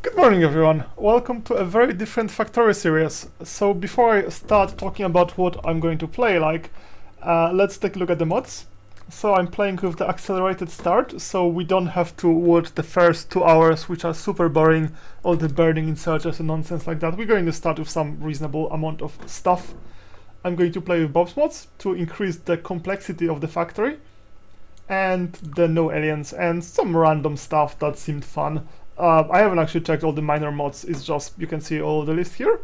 Good morning everyone, welcome to a very different Factorio series. So before I start talking about what I'm going to play let's take a look at the mods. So I'm playing with the accelerated start, so we don't have to watch the first 2 hours which are super boring, all the burning inserters and nonsense like that. We're going to start with some reasonable amount of stuff. I'm going to play with Bob's mods to increase the complexity of the factory, and the no aliens and some random stuff that seemed fun. I haven't actually checked all the minor mods, it's just, you can see all the list here.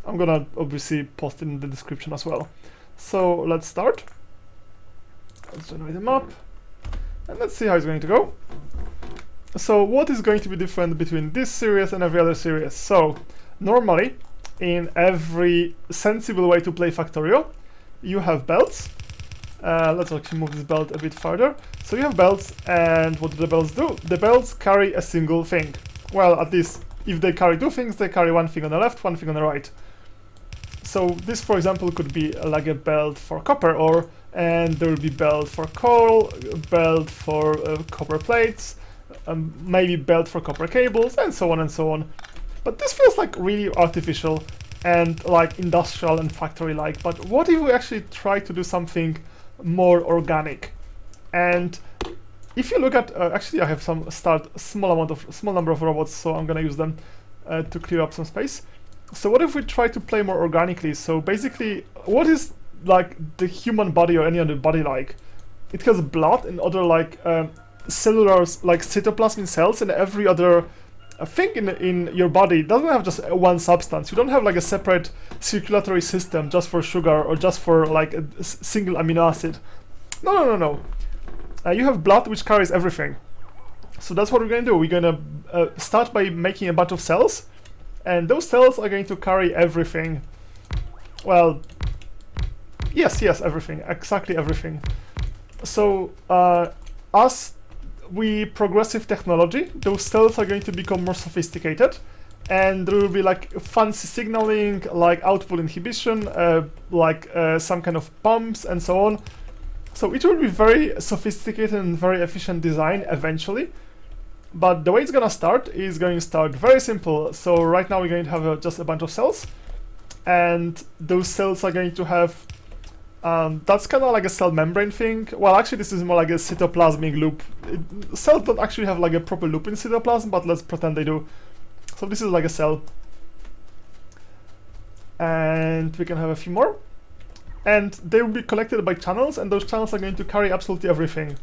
I'm gonna obviously post it in the description as well. So let's start. Let's generate a map, and let's see how it's going to go. So what is going to be different between this series and every other series? So normally, in every sensible way to play Factorio, you have belts. Let's actually move this belt a bit further. So you have belts, and what do the belts do? The belts carry a single thing. Well, at least if they carry 2 things, they carry 1 thing on the left, 1 thing on the right. So this, for example, could be like a belt for copper ore, and there will be belt for coal, belt for copper plates, maybe belt for copper cables, and so on and so on. But this feels like really artificial and like industrial and factory-like. But what if we actually try to do something more organic? And if you look at actually I have some small number of robots, so I'm gonna use them to clear up some space. So what if we try to play more organically? So basically, what is like the human body or any other body like? It has blood and other like cellular like cytoplasmic cells, and every other thing in your body doesn't have just one substance. You don't have like a separate circulatory system just for sugar or just for like a single amino acid. No. You have blood which carries everything. So that's what we're going to do. We're going to start by making a bunch of cells, and those cells are going to carry everything. Well, yes, everything, exactly everything. So as we progress with technology, those cells are going to become more sophisticated, and there will be like fancy signaling, like output inhibition, some kind of pumps and so on. So it will be very sophisticated and very efficient design eventually. But the way it's gonna start is going to start very simple. So right now we're going to have just a bunch of cells, and those cells are going to have that's kind of like a cell membrane thing. Well, actually this is more like a cytoplasmic loop. Cells don't actually have like a proper loop in cytoplasm, but let's pretend they do. So this is like a cell, and we can have a few more, and they will be collected by channels, and those channels are going to carry absolutely everything.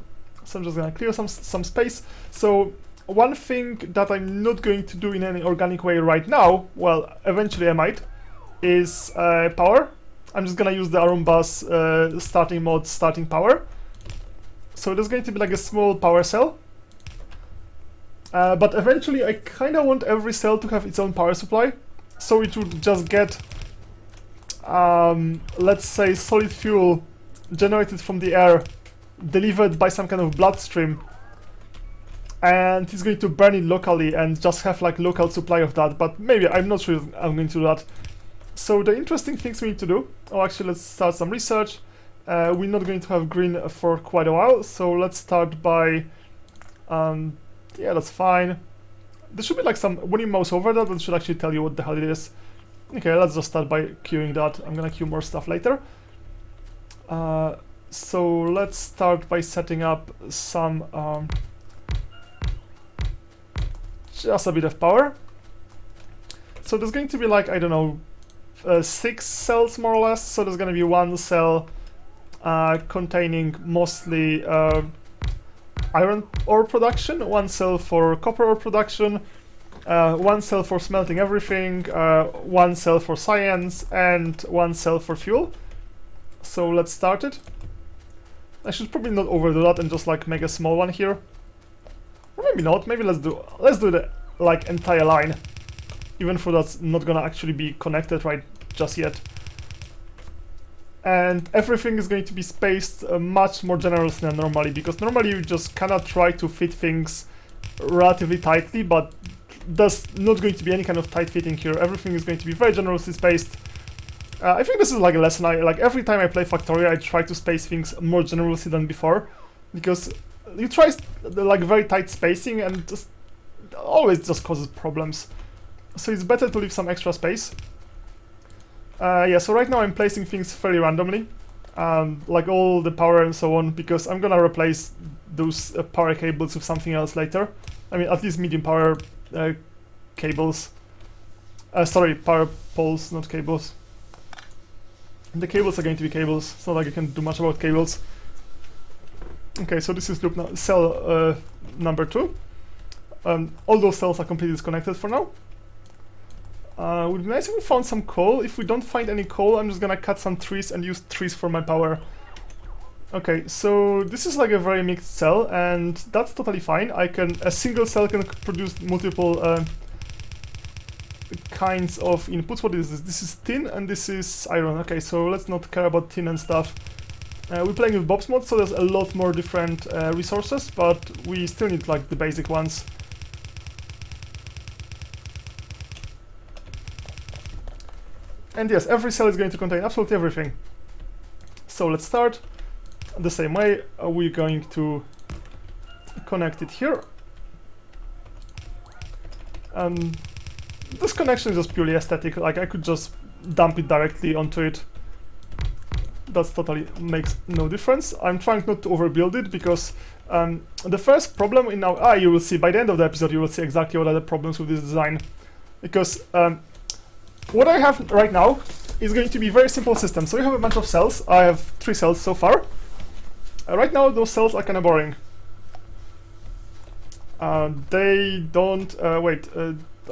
So I'm just gonna clear some space. So one thing that I'm not going to do in any organic way right now, well, eventually I might, is power. I'm just gonna use the Arumbas starting mode starting power. So there's going to be like a small power cell. But eventually I kind of want every cell to have its own power supply. So it would just get, let's say, solid fuel generated from the air, delivered by some kind of bloodstream. And he's going to burn it locally and just have like local supply of that. But maybe, I'm not sure if I'm going to do that. So the interesting things we need to do, actually let's start some research. We're not going to have green for quite a while, so let's start by, yeah, that's fine. There should be like some, when you mouse over that, it should actually tell you what the hell it is. Okay, let's just start by queuing that. I'm gonna queue more stuff later. So let's start by setting up some, just a bit of power. So there's going to be like, I don't know, 6 cells more or less. So there's going to be 1 cell containing mostly iron ore production, 1 cell for copper ore production, 1 cell for smelting everything, 1 cell for science, and 1 cell for fuel. So let's start it. I should probably not overdo that and just like make a small one here. Or maybe not, maybe let's do the like entire line. Even though that's not gonna actually be connected right just yet. And everything is going to be spaced much more generously than normally, because normally you just cannot try to fit things relatively tightly, but there's not going to be any kind of tight fitting here. Everything is going to be very generously spaced. I think this is like a lesson. Like every time I play Factorio, I try to space things more generously than before, because you try like very tight spacing and just always just causes problems. So it's better to leave some extra space. Yeah, so right now I'm placing things fairly randomly, like all the power and so on, because I'm gonna replace those power cables with something else later. I mean, at least medium power cables. Sorry, power poles, not cables. The cables are going to be cables. It's not like I can do much about cables. Okay, so this is loop cell number 2. All those cells are completely disconnected for now. Would be nice if we found some coal. If we don't find any coal, I'm just gonna cut some trees and use trees for my power. Okay, so this is like a very mixed cell, and that's totally fine. A single cell can produce multiple kinds of inputs. What is this? This is tin and this is iron. Okay, so let's not care about tin and stuff. We're playing with Bob's mod, so there's a lot more different resources, but we still need like the basic ones. And yes, every cell is going to contain absolutely everything. So let's start the same way. We're going to connect it here. This connection is just purely aesthetic, like I could just dump it directly onto it. That totally makes no difference. I'm trying not to overbuild it because the first problem in now, you will see by the end of the episode, you will see exactly what are the problems with this design. Because what I have right now is going to be a very simple system. So you have a bunch of cells. I have 3 cells so far. Right now those cells are kind of boring. They don't, wait,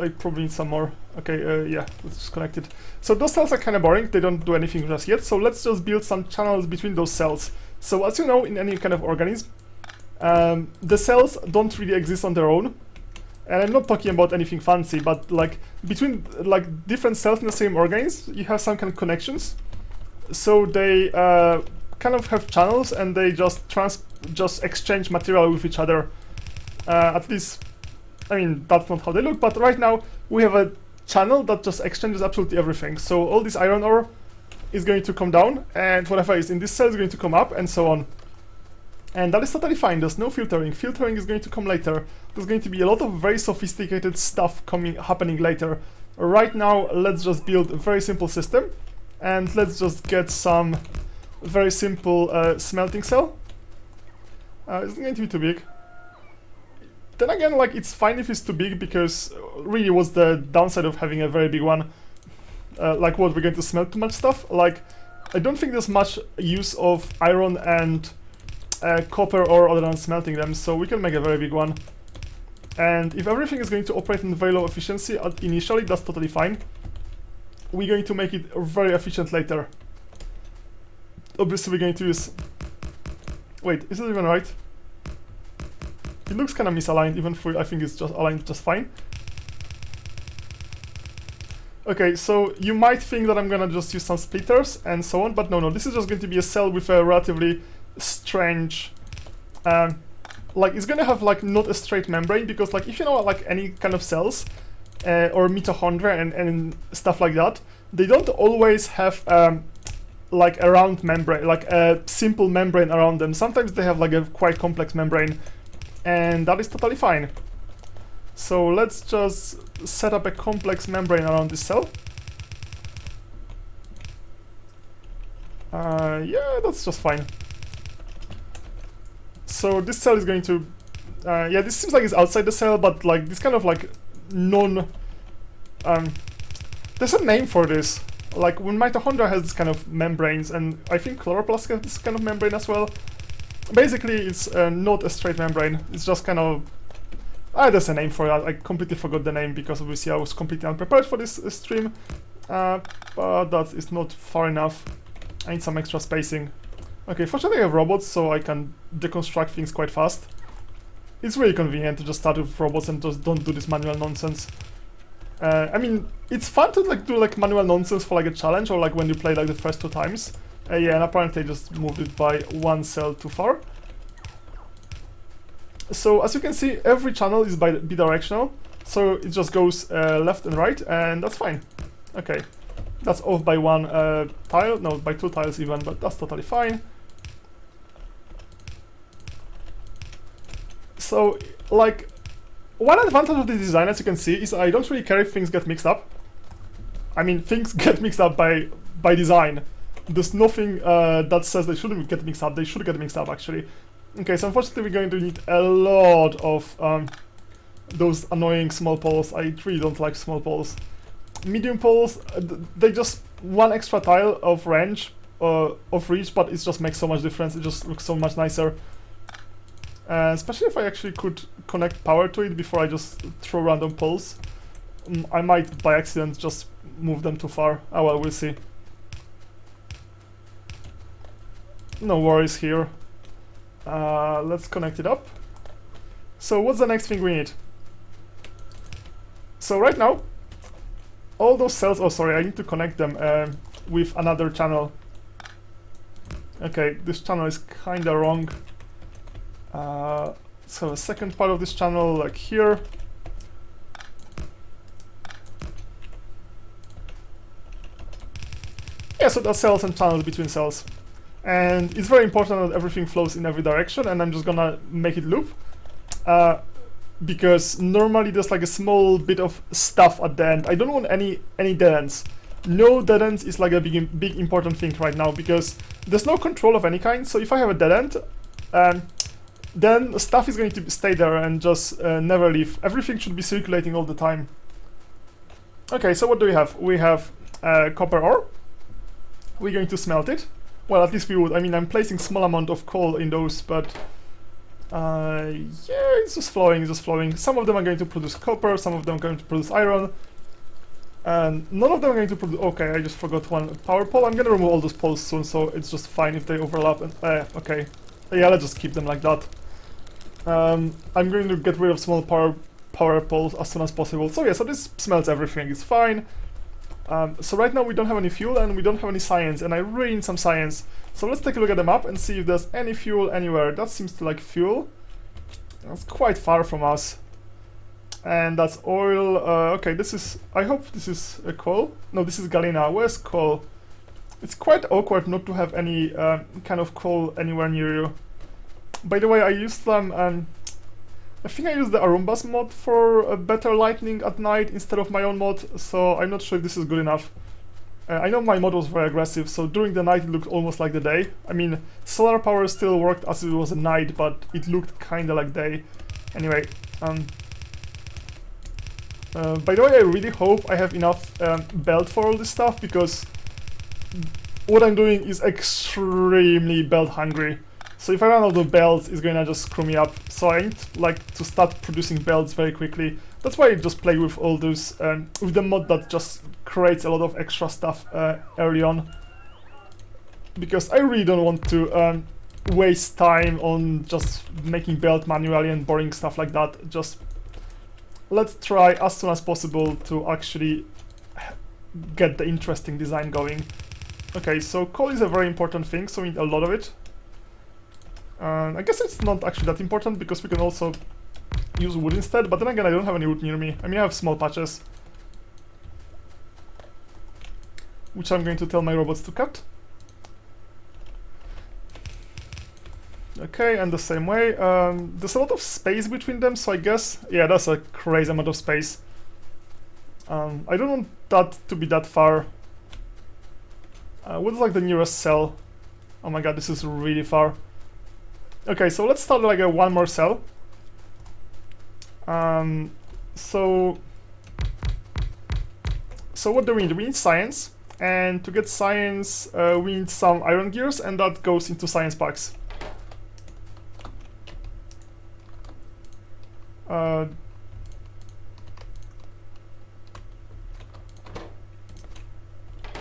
I probably need some more. Okay, yeah, let's just connect it. So those cells are kind of boring, they don't do anything just yet, so let's just build some channels between those cells. So as you know, in any kind of organism, the cells don't really exist on their own. And I'm not talking about anything fancy, but like between like different cells in the same organism, you have some kind of connections. So they kind of have channels and they just exchange material with each other. At least, I mean, that's not how they look, but right now we have a channel that just exchanges absolutely everything. So all this iron ore is going to come down, and whatever is in this cell is going to come up, and so on. And that is totally fine, there's no filtering. Filtering is going to come later. There's going to be a lot of very sophisticated stuff happening later. Right now, let's just build a very simple system, and let's just get some very simple smelting cell. It's going to be too big. Then again, like, it's fine if it's too big, because really what's the downside of having a very big one? Like, what, we're going to smelt too much stuff? Like, I don't think there's much use of iron and copper ore other than smelting them, so we can make a very big one. And if everything is going to operate in very low efficiency initially, that's totally fine. We're going to make it very efficient later. Obviously we're going to use... Wait, is it even right? It looks kind of misaligned, even for I think it's just aligned just fine. Okay, so you might think that I'm gonna just use some splitters and so on, but no, this is just going to be a cell with a relatively strange... like, it's gonna have, like, not a straight membrane, because, like, if you know, like, any kind of cells, or mitochondria and stuff like that, they don't always have, like, a round membrane, like, a simple membrane around them. Sometimes they have, like, a quite complex membrane, and that is totally fine. So let's just set up a complex membrane around this cell. Yeah, that's just fine. So this cell is going to... yeah, this seems like it's outside the cell, but like this kind of like there's a name for this. Like when mitochondria has this kind of membranes, and I think chloroplast has this kind of membrane as well. Basically, it's not a straight membrane. It's just kind of... there's a name for that. I completely forgot the name because obviously I was completely unprepared for this stream. But that is not far enough. I need some extra spacing. Okay, fortunately I have robots, so I can deconstruct things quite fast. It's really convenient to just start with robots and just don't do this manual nonsense. I mean, it's fun to like do like manual nonsense for like a challenge, or like when you play like the first 2 times. Yeah, and apparently I just moved it by 1 cell too far. So as you can see, every channel is bidirectional, so it just goes left and right, and that's fine. Okay, that's off by 1 tile, no, by 2 tiles even, but that's totally fine. So, like, one advantage of this design, as you can see, is I don't really care if things get mixed up. I mean, things get mixed up by design. There's nothing that says they shouldn't get mixed up. They should get mixed up, actually. Okay, so unfortunately we're going to need a lot of those annoying small poles. I really don't like small poles. Medium poles, they just one extra tile of range, of reach, but it just makes so much difference. It just looks so much nicer. Especially if I actually could connect power to it before I just throw random poles. I might, by accident, just move them too far. Oh well, we'll see. No worries here. Let's connect it up. So what's the next thing we need? So right now, all those cells, oh sorry, I need to connect them with another channel. Okay, this channel is kinda wrong. So the second part of this channel, like here. Yeah, so there's cells and channels between cells. And it's very important that everything flows in every direction, and I'm just gonna make it loop. Because normally there's like a small bit of stuff at the end. I don't want any dead ends. No dead ends is like a big important thing right now, because there's no control of any kind. So if I have a dead end, then stuff is going to stay there and just never leave. Everything should be circulating all the time. Okay, so what do we have? We have copper ore. We're going to smelt it. Well, at least we would. I mean, I'm placing small amount of coal in those, but yeah, it's just flowing, it's just flowing. Some of them are going to produce copper, some of them are going to produce iron, and none of them are going to produce. Okay, I just forgot one power pole. I'm gonna remove all those poles soon, so it's just fine if they overlap. And okay, yeah, let's just keep them like that. I'm going to get rid of small power poles as soon as possible. So yeah, so this smelts everything. It's fine. So right now we don't have any fuel and we don't have any science, and I really need some science. So let's take a look at the map and see if there's any fuel anywhere. That seems to like fuel. That's quite far from us. And that's oil. Okay, this is... I hope this is coal. No, this is galena. Where's coal? It's quite awkward not to have any kind of coal anywhere near you. By the way, I used some... I think I used the Arumbas mod for better lighting at night instead of my own mod, so I'm not sure if this is good enough. I know my mod was very aggressive, so during the night it looked almost like the day. I mean, solar power still worked as it was a night, but it looked kinda like day. Anyway, by the way, I really hope I have enough belt for all this stuff, because what I'm doing is extremely belt hungry. So if I run out of belts, it's gonna just screw me up. So I need like to start producing belts very quickly. That's why I just play with all those, with the mod that just creates a lot of extra stuff early on. Because I really don't want to waste time on just making belt manually and boring stuff like that. Just let's try as soon as possible to actually get the interesting design going. Okay, so coal is a very important thing, so we need a lot of it. I guess it's not actually that important because we can also use wood instead, but then again I don't have any wood near me. I mean, I have small patches, which I'm going to tell my robots to cut. Okay, and the same way, there's a lot of space between them, so I guess, yeah, that's a crazy amount of space. I don't want that to be that far. What's like the nearest cell? Oh my god, this is really far. Okay, so let's start like one more cell. So what do we need? We need science, and to get science, we need some iron gears, and that goes into science packs.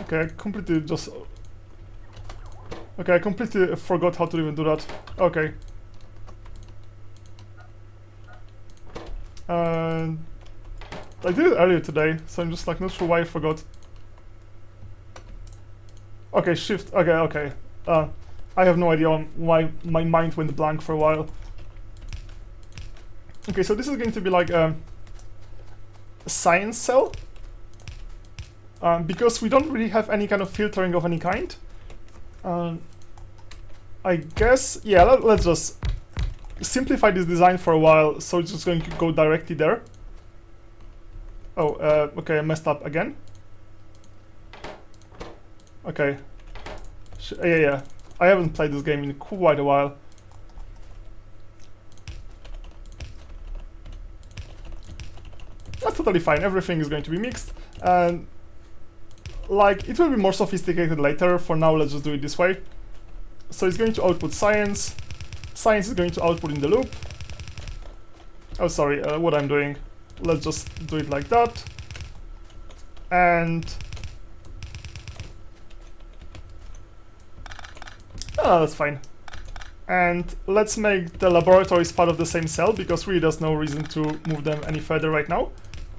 Okay, I completely just... Okay, I completely forgot how to even do that. Okay. I did it earlier today, so I'm just like not sure why I forgot. Okay, shift. Okay. I have no idea why my mind went blank for a while. Okay, so this is going to be like a science cell. Because we don't really have any kind of filtering of any kind. I guess, yeah, let's just simplify this design for a while, so it's just going to go directly there. Oh, okay, I messed up again. Okay. Yeah. I haven't played this game in quite a while. That's totally fine. Everything is going to be mixed, and like it will be more sophisticated later. For now, let's just do it this way. So it's going to output science. Science is going to output in the loop. Oh, sorry, what I'm doing. Let's just do it like that. And that's fine. And let's make the laboratories part of the same cell, because really there's no reason to move them any further right now.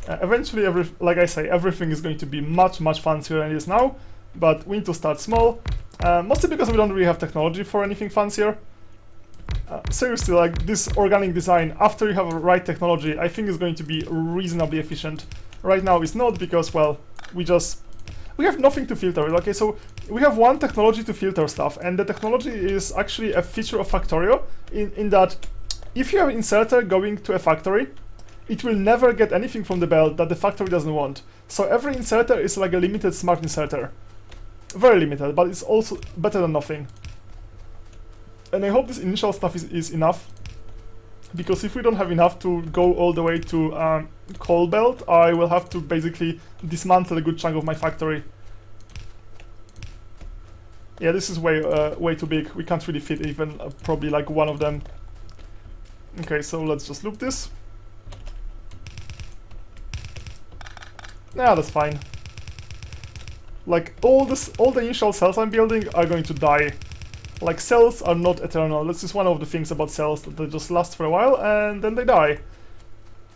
Eventually, like I say, everything is going to be much, much fancier than it is now, but we need to start small, mostly because we don't really have technology for anything fancier. Seriously, like this organic design, after you have the right technology, I think is going to be reasonably efficient. Right now it's not, because, well, we have nothing to filter it. Okay, so we have one technology to filter stuff, and the technology is actually a feature of Factorio, in that if you have an inserter going to a factory, it will never get anything from the belt that the factory doesn't want. So every inserter is like a limited smart inserter. Very limited, but it's also better than nothing. And I hope this initial stuff is enough, because if we don't have enough to go all the way to coal belt, I will have to basically dismantle a good chunk of my factory. Yeah, this is way too big. We can't really fit even probably like one of them. Okay, so let's just loop this. Yeah, that's fine. Like all the initial cells I'm building are going to die. Like, cells are not eternal. That's just one of the things about cells, that they just last for a while and then they die.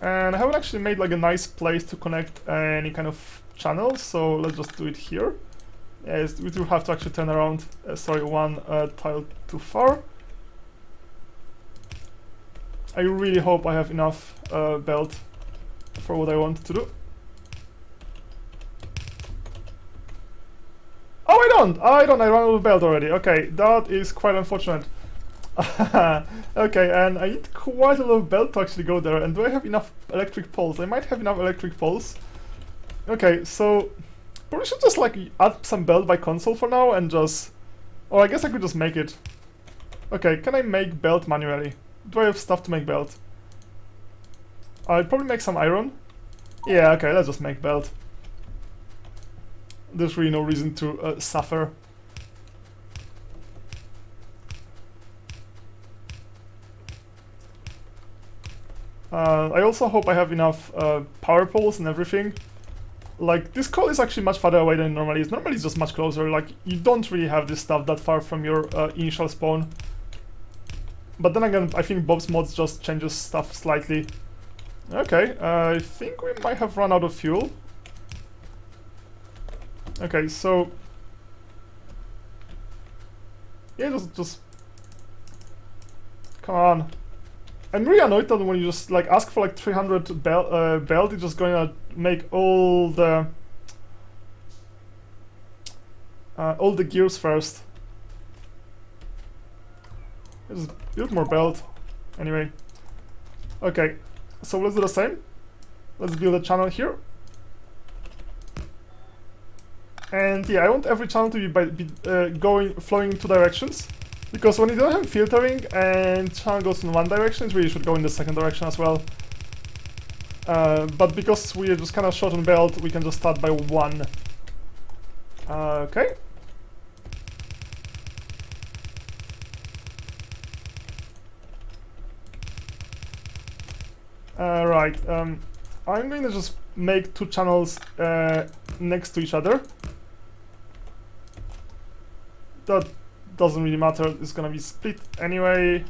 And I haven't actually made like a nice place to connect any kind of channels, so let's just do it here. Yes, we do have to actually turn around, sorry, one tile too far. I really hope I have enough belt for what I want to do. Oh, I ran out of belt already. Okay, that is quite unfortunate. Okay, and I need quite a lot of belt to actually go there. And do I have enough electric poles? I might have enough electric poles. Okay, so probably should just like add some belt by console for now and just... Or I guess I could just make it. Okay, can I make belt manually? Do I have stuff to make belt? I'd probably make some iron. Yeah, okay, let's just make belt. There's really no reason to suffer. I also hope I have enough power poles and everything. Like, this coal is actually much farther away than it normally is. Normally it's just much closer. Like, you don't really have this stuff that far from your initial spawn. But then again, I think Bob's mods just changes stuff slightly. Okay, I think we might have run out of fuel. Okay, so yeah, just come on. I'm really annoyed that when you just like ask for like 300 belt, it's just gonna make all the gears first. Just build more belt. Anyway, okay, so let's do the same. Let's build a channel here. And yeah, I want every channel to be flowing in two directions, because when you don't have filtering and channel goes in one direction, it really should go in the second direction as well. But because we are just kind of short on belt, we can just start by one. Okay. Right. I'm going to just make two channels next to each other. That doesn't really matter, it's gonna be split anyway.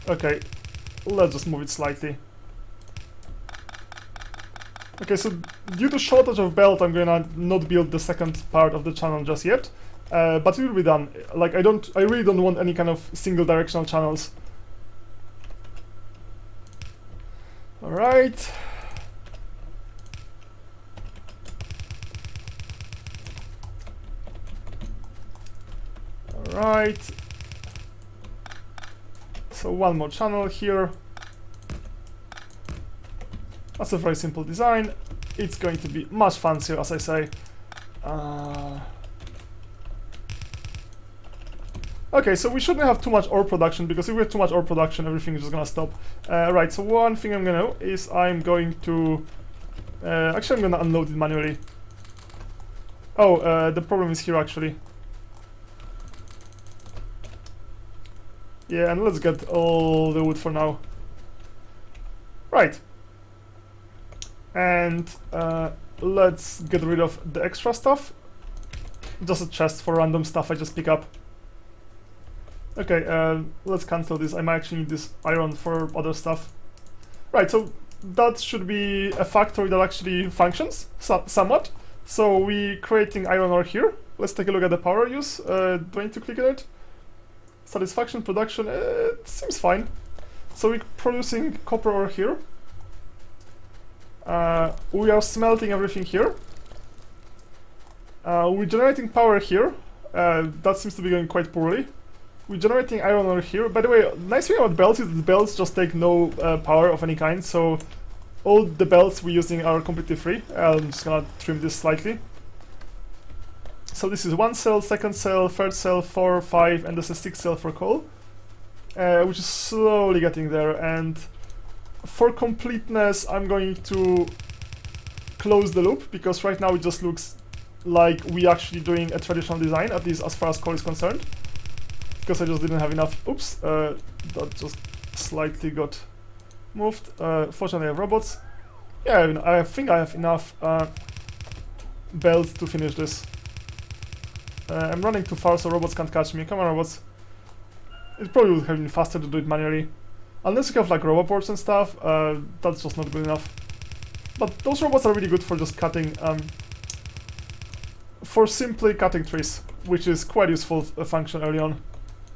Okay, let's just move it slightly. Okay, so due to shortage of belt, I'm gonna not build the second part of the channel just yet, but it will be done. Like, I really don't want any kind of single directional channels. All right. Right. So one more channel here. That's a very simple design. It's going to be much fancier, as I say. Okay, so we shouldn't have too much ore production, because if we have too much ore production, everything is just gonna stop. Right, so one thing I'm gonna do is I'm going to... actually, I'm gonna unload it manually. Oh, the problem is here, actually. Yeah, and let's get all the wood for now. Right. And let's get rid of the extra stuff. Just a chest for random stuff I just pick up. Okay, let's cancel this. I might actually need this iron for other stuff. Right, so that should be a factory that actually functions somewhat. So we're creating iron ore here. Let's take a look at the power use. Do I need to click on it? Satisfaction, production, it seems fine. So we're producing copper ore here. We are smelting everything here. We're generating power here. That seems to be going quite poorly. We're generating iron ore here. By the way, nice thing about belts is that the belts just take no power of any kind, so all the belts we're using are completely free. I'm just gonna trim this slightly. So this is 1 cell, 2nd cell, 3rd cell, 4, 5, and there's a 6th cell for coal, which is slowly getting there. And for completeness, I'm going to close the loop, because right now it just looks like we're actually doing a traditional design, at least as far as coal is concerned. Because I just didn't have enough. Oops, that just slightly got moved. Fortunately, I have robots. Yeah, I think I have enough belts to finish this. I'm running too far, so robots can't catch me. Come on, robots. It probably would have been faster to do it manually. Unless you have like roboports and stuff, that's just not good enough. But those robots are really good for just cutting, for simply cutting trees, which is quite useful function early on.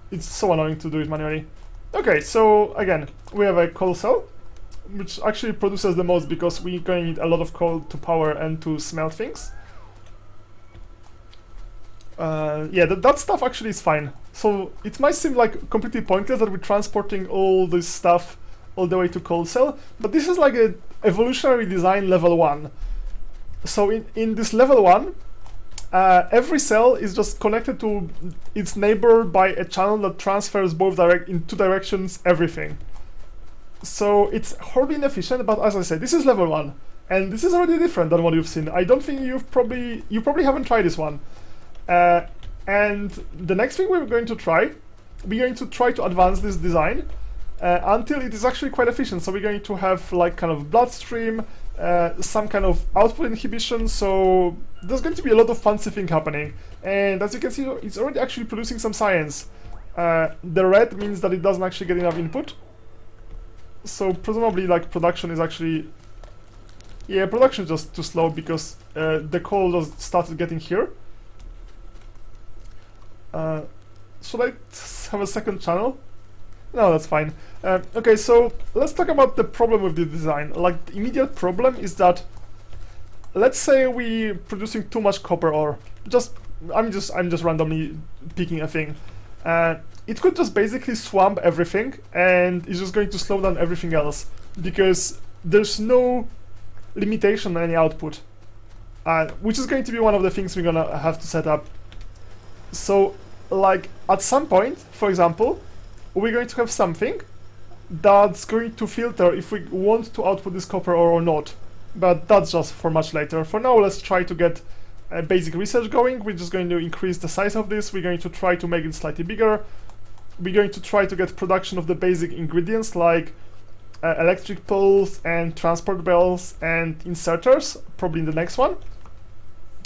It's so annoying to do it manually. Okay, so again, we have a coal cell, which actually produces the most because we're going to need a lot of coal to power and to smelt things. Yeah, that stuff actually is fine. So it might seem like completely pointless that we're transporting all this stuff all the way to coal cell, but this is like a evolutionary design level 1. So in this level 1, every cell is just connected to its neighbor by a channel that transfers both in two directions everything. So it's horribly inefficient, but as I said, this is level 1, and this is already different than what you've seen. I don't think you probably haven't tried this one. And the next thing we're going to try to advance this design until it is actually quite efficient. So we're going to have like kind of bloodstream, some kind of output inhibition, so there's going to be a lot of fancy thing happening. And as you can see, it's already actually producing some science. The red means that it doesn't actually get enough input. So presumably like production is actually... Yeah, production is just too slow because the coal just started getting here. Should I have a second channel? No, that's fine. Okay, so let's talk about the problem with the design. Like, the immediate problem is that, let's say we're producing too much copper ore. I'm just randomly picking a thing. It could just basically swamp everything, and it's just going to slow down everything else because there's no limitation on any output, which is going to be one of the things we're gonna have to set up. So, like, at some point, for example, we're going to have something that's going to filter if we want to output this copper ore or not. But that's just for much later. For now, let's try to get basic research going. We're just going to increase the size of this. We're going to try to make it slightly bigger. We're going to try to get production of the basic ingredients like electric poles and transport bells and inserters, probably in the next one.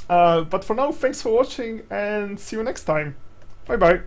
But for now, thanks for watching and see you next time. Bye bye.